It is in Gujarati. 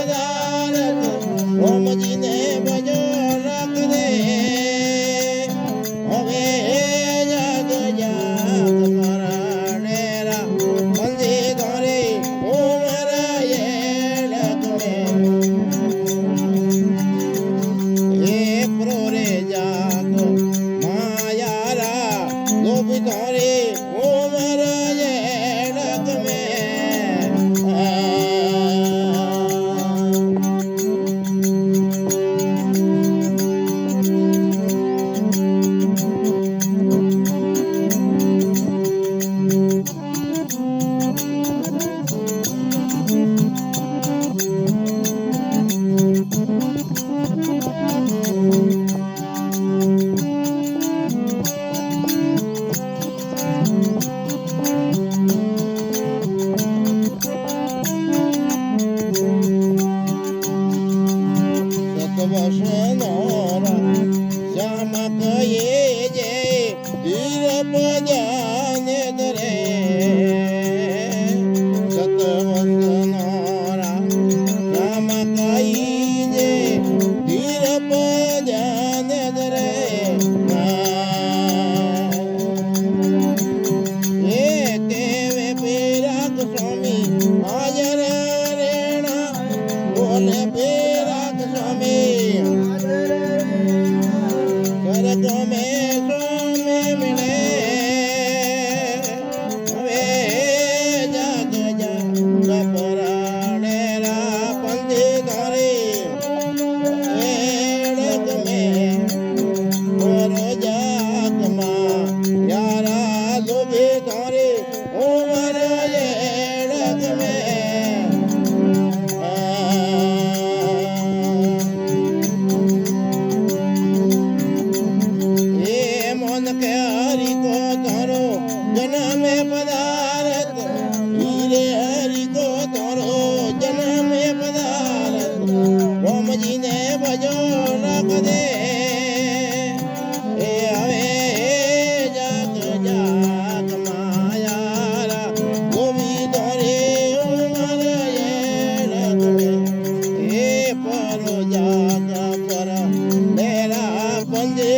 પધારત રોમજીને ભજો રખ દે હવે જાગ જાગ મારા ડેરા મંદિર ધોરે ઉમર લગમે એ પ્રોરે જાગ માયારા લોભ ધોરે ઉમર લગમે શ્યામ કહીએ જે ધીર પજાને દરે સતવંતનોરા શ્યામ કહી જે ધીર પજાને દરે એ કેવે પીરાક સ્વામી હાજર રેણા બોલે પીરાક સ્વામી ગમે સોમે મિલે હવે જાગ જાગ પરાણેરા પંથી ધોરી ગમે મોરો જાગમાં યારા લોભી ધોરી ઉમર ગમે કે હરિ કો તારો જન્મે પધારત હીરે હરિ કો તારો જન્મે પધારત રોમજીને ભજો રખ દે એ હવે જાગ જાગ માયારા ગોવી ધોરે ઉમર લગમે એ પરો જાગ પર ડેરા પંજે